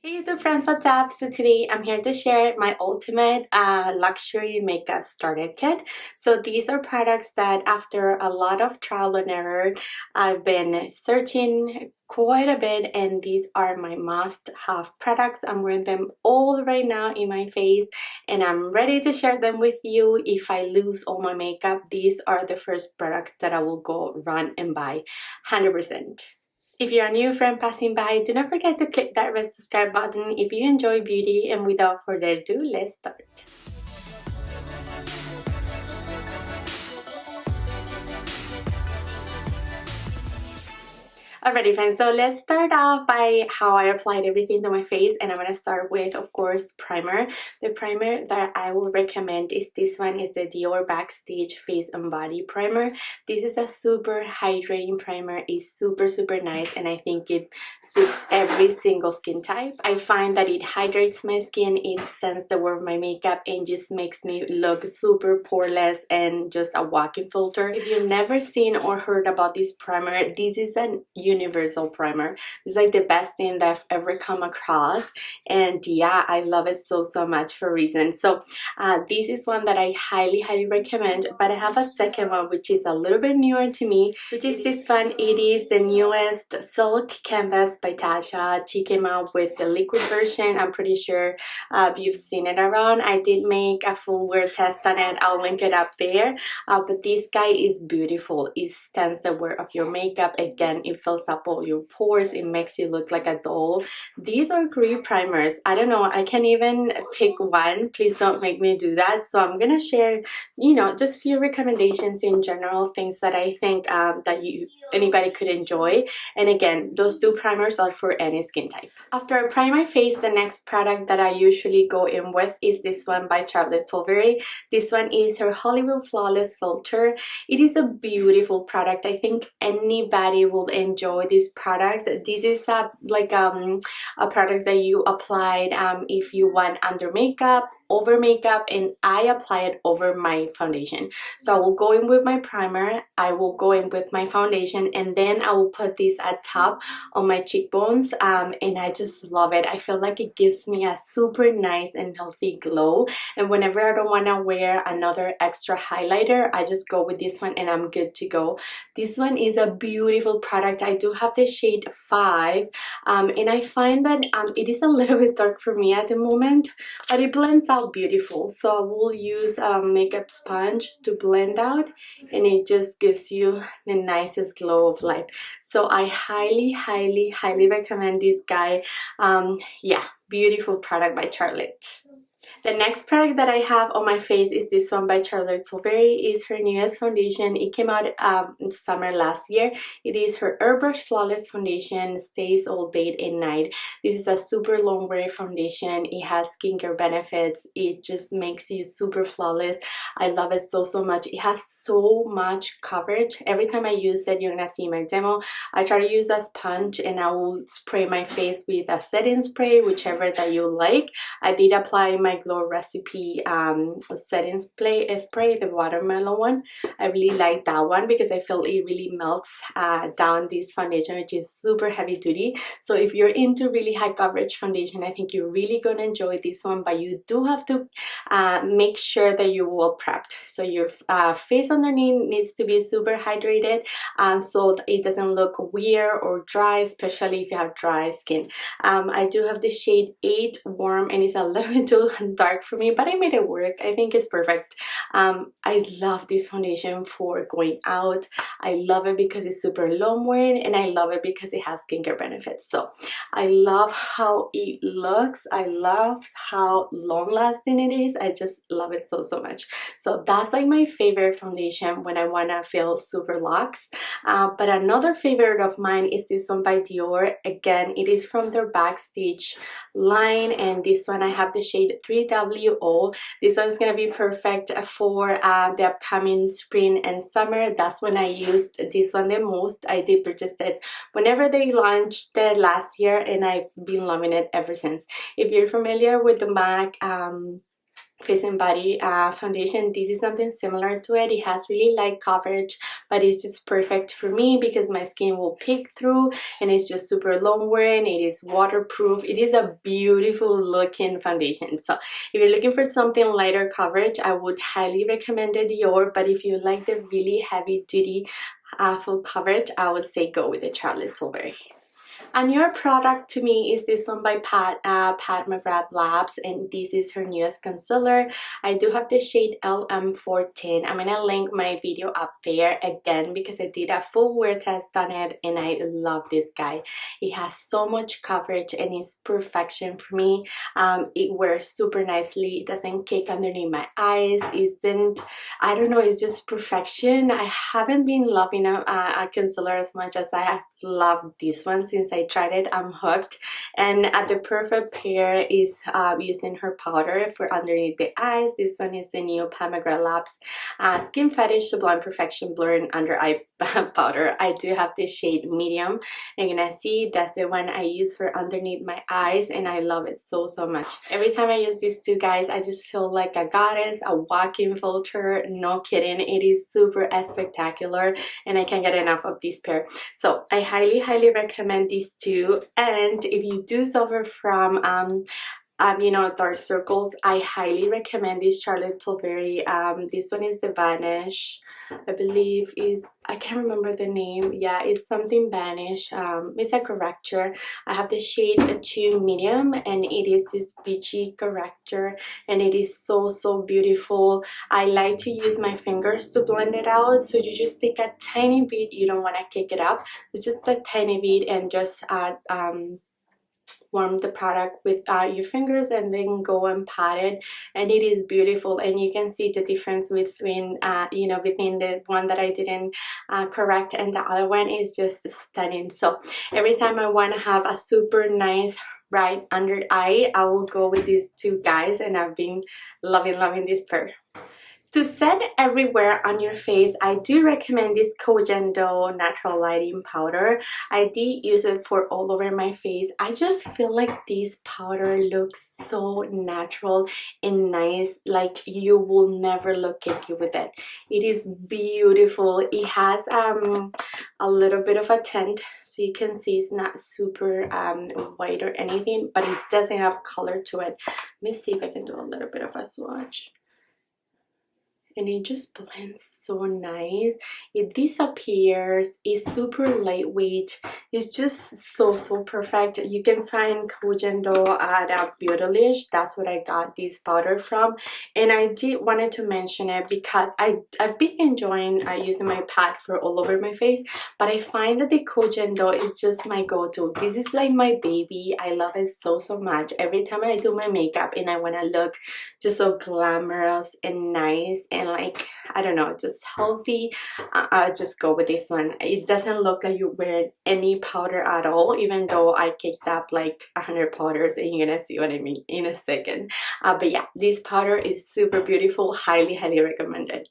Hey YouTube friends, what's up? So today I'm here to share my ultimate luxury makeup starter kit. So these are products that after a lot of trial and error, I've been searching quite a bit, and these are my must-have products. I'm wearing them all right now in my face and I'm ready to share them with you. If I lose all my makeup, these are the first products that I will go run and buy 100%. If you're a new friend passing by, do not forget to click that red subscribe button if you enjoy beauty, and without further ado, let's start. Alrighty friends, so let's start off by how I applied everything to my face, and I'm going to start with, of course, primer. The primer that I will recommend is this one, is the DIOR Backstage Face and Body Primer. This is a super hydrating primer. It's super nice, and I think it suits every single skin type. I find that it hydrates my skin, it stands the wear of my makeup, and just makes me look super poreless and just a walking filter. If you've never seen or heard about this primer, this is an universal primer. It's like the best thing that I've ever come across, and yeah, I love it so much for a reason. So this is one that I highly recommend, but I have a second one which is a little bit newer to me, which is this one. It is the newest Silk Canvas by TATCHA. She came out with the liquid version. I'm pretty sure you've seen it around. I did make a full wear test on it. I'll link it up there, but this guy is beautiful. It stands the wear of your makeup. Again, it fills up all your pores. It makes you look like a doll. These are great primers. I don't know, I can't even pick one. Please don't make me do that. So I'm gonna share, you know, just few recommendations in general, things that I think that anybody could enjoy. And again, those two primers are for any skin type. After I prime my face, the next product that I usually go in with is this one by Charlotte Tilbury. This one is her Hollywood Flawless Filter. It is a beautiful product. I think anybody will enjoy this product. This is a product that you applied if you want under makeup, over makeup, and I apply it over my foundation. So I will go in with my primer, I will go in with my foundation, and then I will put this at top on my cheekbones, and I just love it. I feel like it gives me a super nice and healthy glow, and whenever I don't want to wear another extra highlighter, I just go with this one and I'm good to go. This one is a beautiful product. I do have the shade 5, and I find that it is a little bit dark for me at the moment, but it blends out beautiful. So I will use a makeup sponge to blend out, and it just gives you the nicest glow of life. So I highly recommend this guy. Yeah, beautiful product by Charlotte. The next product that I have on my face is this one by Charlotte Tilbury. It's her newest foundation. It came out in summer last year. It is her Airbrush Flawless Foundation. Stays all day and night. This is a super long wear foundation. It has skincare benefits. It just makes you super flawless. I love it so much. It has so much coverage. Every time I use it, you're gonna see my demo, I try to use a sponge and I will spray my face with a setting spray, whichever that you like. I did apply my Glow Recipe setting spray, the watermelon one. I really like that one because I feel it really melts down this foundation, which is super heavy duty. So if you're into really high coverage foundation, I think you're really gonna enjoy this one, but you do have to make sure that you're well prepped. So your face underneath needs to be super hydrated, so it doesn't look weird or dry, especially if you have dry skin. I do have the shade 8 Warm, and it's a little bit too dark for me, but I made it work. I think it's perfect. I love this foundation for going out. I love it because it's super long wearing, and I love it because it has skincare benefits. So I love how it looks. I love how long lasting it is. I just love it so much. So that's like my favorite foundation when I want to feel super luxe. But another favorite of mine is this one by Dior. Again, it is from their Backstage line, and this one I have the shade 3WO. This one's gonna be perfect for the upcoming spring and summer. That's when I used this one the most. I did purchase it whenever they launched it last year, and I've been loving it ever since. If you're familiar with the MAC Face and Body foundation. This is something similar to it. It has really light coverage, but it's just perfect for me because my skin will peek through, and it's just super long wearing. It is waterproof. It is a beautiful looking foundation. So if you're looking for something lighter coverage, I would highly recommend the Dior, but if you like the really heavy duty full coverage, I would say go with the Charlotte Tilbury. A newer product to me is this one by Pat Mcgrath Labs, and this is her newest concealer. I do have the shade LM14. I'm gonna link my video up there again because I did a full wear test on it, and I love this guy. It has so much coverage and it's perfection for me. It wears super nicely. It doesn't cake underneath my eyes. I don't know, it's just perfection. I haven't been loving a concealer as much as I have loved this one since I tried it. I'm hooked, and the perfect pair is using her powder for underneath the eyes. This one is the new Pat Mcgrath Labs Skin Fetish Sublime Perfection Blur Under Eye powder. I do have this shade medium. You're gonna see that's the one I use for underneath my eyes, and I love it so much. Every time I use these two guys, I just feel like a goddess, a walking filter. No kidding, it is super spectacular, and I can't get enough of this pair. So I highly recommend these two. And if you do suffer from you know, dark circles, I highly recommend this Charlotte Tilbury. This one is the Vanish, I believe is, I can't remember the name. Yeah, it's something Vanish. It's a corrector. I have the shade 2 medium, and it is this beachy corrector, and it is so beautiful. I like to use my fingers to blend it out, so you just take a tiny bit. You don't want to kick it up. It's just a tiny bit, and just add warm the product with your fingers, and then go and pat it, and it is beautiful. And you can see the difference between you know, between the one that I didn't correct and the other one is just stunning. So every time I want to have a super nice right under eye, I will go with these two guys, and I've been loving this pair. To set everywhere on your face, I do recommend this Koh Gen Do Natural Lighting Powder. I did use it for all over my face. I just feel like this powder looks so natural and nice, like you will never look cakey with it. It is beautiful. It has a little bit of a tint, so you can see it's not super white or anything, but it doesn't have color to it. Let me see if I can do a little bit of a swatch. And it just blends so nice. It disappears. It's super lightweight. It's just so perfect. You can find Koh Gen Do at Beautylish. That's where I got this powder from, and I did wanted to mention it because I've been enjoying using my pad for all over my face, but I find that the Koh Gen Do is just my go-to. This is like my baby. I love it so much. Every time I do my makeup and I want to look just so glamorous and nice and like, I don't know, just healthy, I just go with this one. It doesn't look like you wear any powder at all, even though I kicked up like 100 powders, and you're gonna see what I mean in a second. But yeah, this powder is super beautiful. Highly recommend it.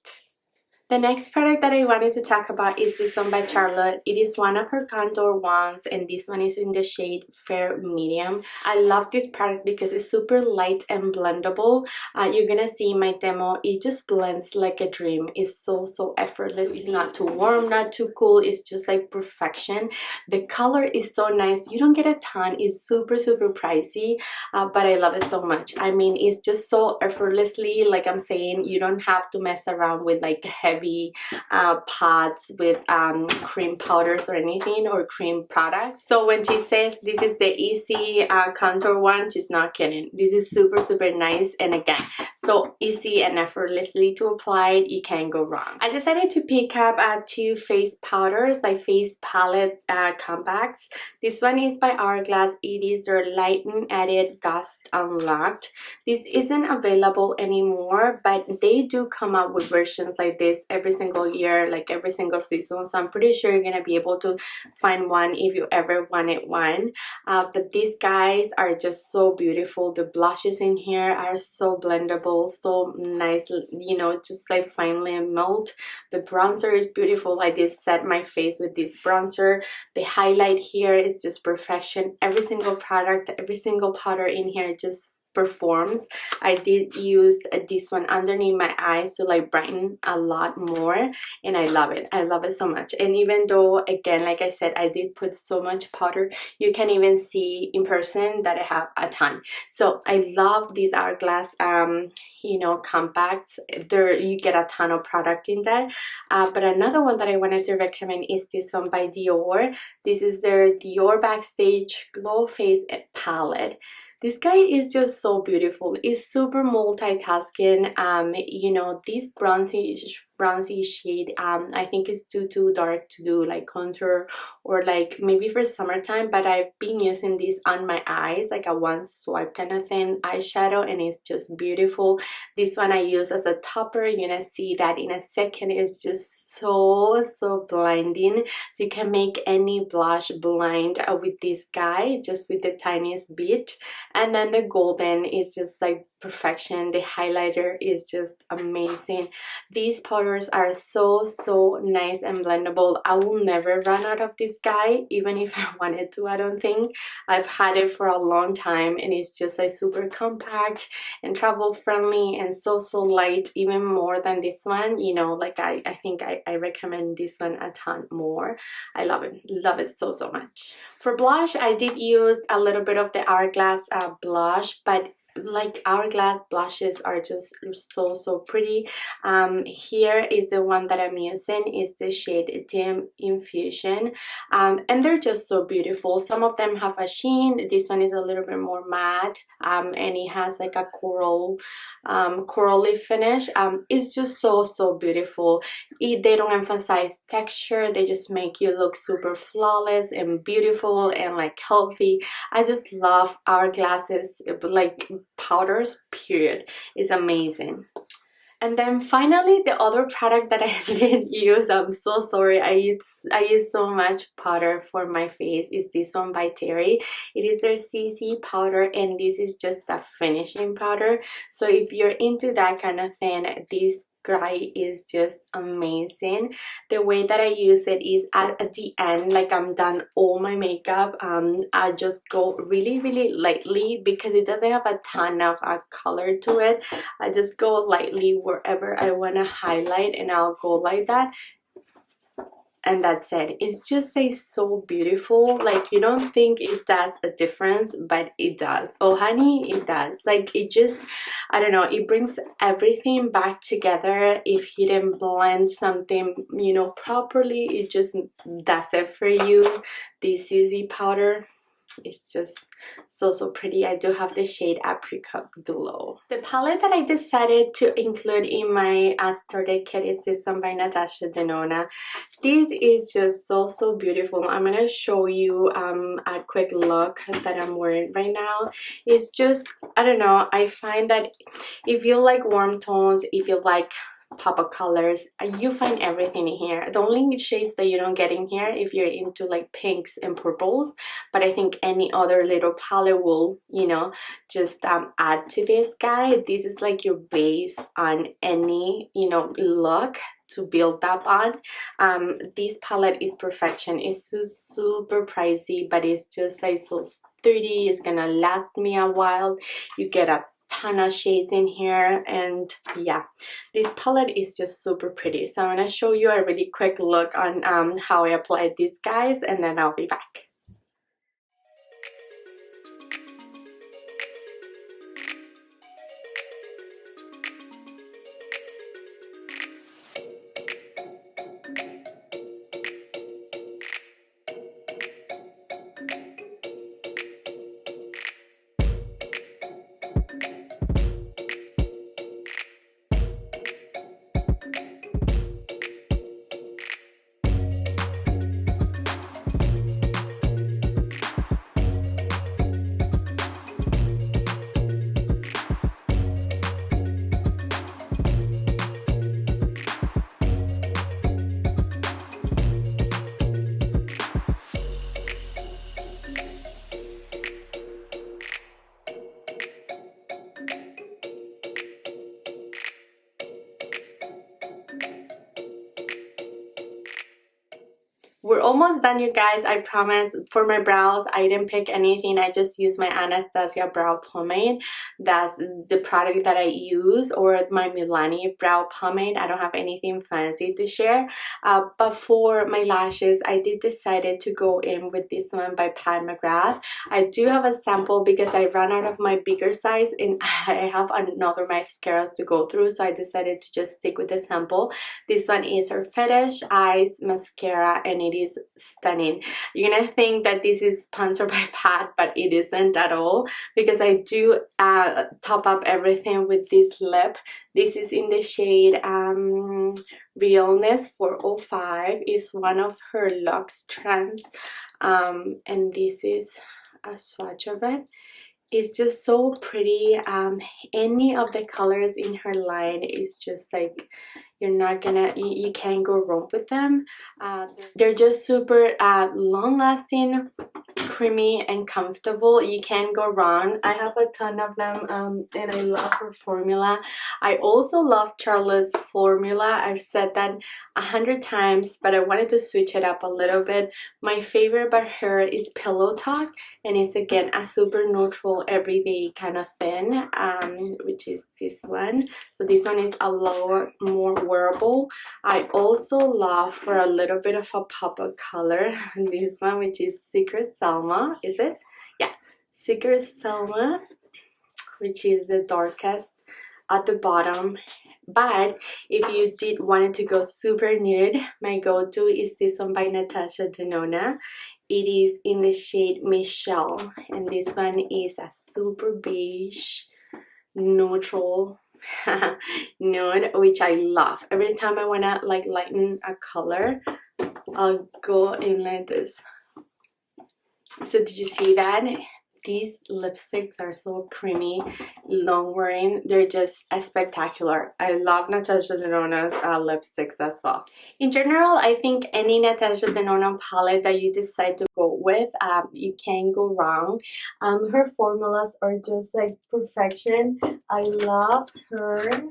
The next product that I wanted to talk about is this one by Charlotte. It is one of her contour ones, and this one is in the shade Fair Medium. I love this product because it's super light and blendable. You're gonna see my demo. It just blends like a dream. It's so effortless. It's not too warm, not too cool. It's just like perfection. The color is so nice. You don't get a ton. It's super pricey, but I love it so much. I mean, it's just so effortlessly, like I'm saying, you don't have to mess around with like heavy pods with cream powders or anything, or cream products. So when she says this is the easy contour one, she's not kidding. This is super nice, and again, so easy and effortlessly to apply. You can't go wrong. I decided to pick up two face powders, like face palette compacts. This one is by Hourglass. It is their Lighting Edit Ghost Unlocked. This isn't available anymore, but they do come out with versions like this every single year, like every single season, so I'm pretty sure you're gonna be able to find one if you ever wanted one. But these guys are just so beautiful. The blushes in here are so blendable, so nice, you know, just like finely melt. The bronzer is beautiful. I did set my face with this bronzer. The highlight here is just perfection. Every single product, every single powder in here just performs. I did use this one underneath my eyes to like brighten a lot more, and I love it. I love it so much. And even though, again, like I said, I did put so much powder, you can even see in person that I have a ton. So I love these Hourglass you know, compacts. There you get a ton of product in there. But another one that I wanted to recommend is this one by Dior. This is their Dior Backstage Glow Face Palette. This guy is just so beautiful. It's super multitasking. You know, this bronzy shade, I think is too dark to do like contour or like maybe for summertime, but I've been using this on my eyes, like a one swipe kind of thing eyeshadow, and it's just beautiful. This one I use as a topper. You're gonna see that in a second. It's just so blinding. So you can make any blush blind with this guy, just with the tiniest bit. And then the golden is just like perfection. The highlighter is just amazing. These powders are so nice and blendable. I will never run out of this guy, even if I wanted to. I don't think. I've had it for a long time, and it's just like super compact and travel friendly and so light, even more than this one. You know, like I think I recommend this one a ton more. I love it so much. For blush, I did use a little bit of the Hourglass blush, but like Hourglass blushes are just so pretty. Here is the one that I'm using, is the shade Dim Infusion, and they're just so beautiful. Some of them have a sheen. This one is a little bit more matte, and it has like a corally finish. It's just so beautiful. They don't emphasize texture, they just make you look super flawless and beautiful and like healthy. I just love Hourglasses, like powders, period. Is amazing. And then finally, the other product that I didn't use, I'm so sorry, I use so much powder for my face, is this one by Terry. It is their CC powder, and this is just a finishing powder. So if you're into that kind of thing, this guy is just amazing. The way that I use it is at the end, like I'm done all my makeup, I just go really lightly, because it doesn't have a ton of color to it. I just go lightly wherever I want to highlight, and I'll go like that, and that's it. It's just like so beautiful. Like, you don't think it does a difference, but it does. Oh honey, it does. Like, it just, I don't know, it brings everything back together. If you didn't blend something, you know, properly, it just does it for you. This CC powder, it's just so pretty. I do have the shade Apricot Glow. The palette that I decided to include in my starter kit is this one by Natasha Denona. This is just so beautiful. I'm gonna show you a quick look that I'm wearing right now. It's just, I don't know, I find that if you like warm tones, if you like pop of colors, you find everything in here. The only shades that you don't get in here if you're into like pinks and purples, but I think any other little palette will, you know, just add to this guy. This is like your base on any, you know, look to build up on. This palette is perfection. It's so super pricey, but it's just like so sturdy. It's gonna last me a while. You get a ton of shades in here, and yeah, this palette is just super pretty. So I'm gonna show you a really quick look on how I applied these guys, and then I'll be back. almost done, you guys. I promise. For my brows, I didn't pick anything. I just used my Anastasia brow pomade. That's the product that I use, or my Milani brow pomade. I don't have anything fancy to share. But for my lashes, I did decided to go in with this one by Mcgrath. I do have a sample because I ran out of my bigger size and I have another mascaras to go through, so I decided to just stick with the sample. This one is her Fetish Eyes Mascara and it is stunning. You're gonna think that this is sponsored by Pat, but it isn't at all, because I do top up everything with this lip. This is in the shade Realness 405. Is one of her Luxe Trends, and this is a swatch of it. It's just so pretty. Any of the colors in her line is just like, you're not gonna, you can't go wrong with them. They're just super long lasting, creamy and comfortable. You can't go wrong. I have a ton of them, and I love her formula. I also love Charlotte's formula. I've said that 100 times, but I wanted to switch it up a little bit. My favorite by her is Pillow Talk, and it's again a super neutral everyday kind of thing, which is this one. So this one is a lower, more wearable. I also love, for a little bit of a pop of color, this one, which is Secret Selma. Is it? Yeah, Secret Selma, which is the darkest at the bottom. But if you did wanted to go super nude, my go-to is this one by Natasha Denona. It is in the shade Michelle, and this one is a super beige neutral nude, which I love. Every time I wanna like lighten a color, I'll go in like this. So did you see that? These lipsticks are so creamy, long wearing. They're just spectacular. I love Natasha Denona's lipsticks as well. In general, I think any Natasha Denona palette that you decide to go with, you can't go wrong. Her formulas are just like perfection. I love her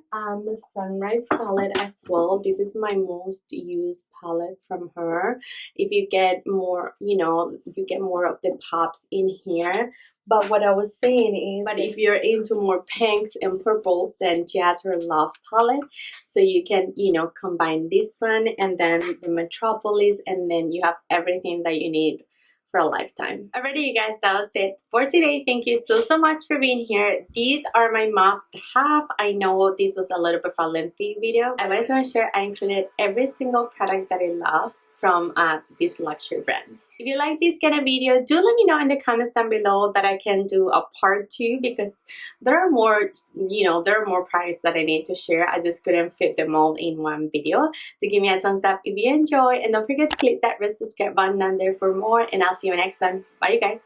Sunrise palette as well. This is my most used palette from her. If you get more, you know, you get more of the pops in here. But what I was saying is, but if you're into more pinks and purples, then she has her Love palette. So you can, you know, combine this one and then the Metropolis, and then you have everything that you need for a lifetime. Alrighty, you guys, that was it for today. Thank you so much for being here. These are my must-have. I know this was a little bit of a lengthy video. I wanted to make sure I included every single product that I love from these luxury brands. If you like this kind of video, do let me know in the comments down below that I can do a part 2, because there are more, you know, there are more products that I need to share. I just couldn't fit them all in one video. So give me a thumbs up if you enjoy, and don't forget to click that red subscribe button down there for more, and I'll see you next time. Bye, you guys.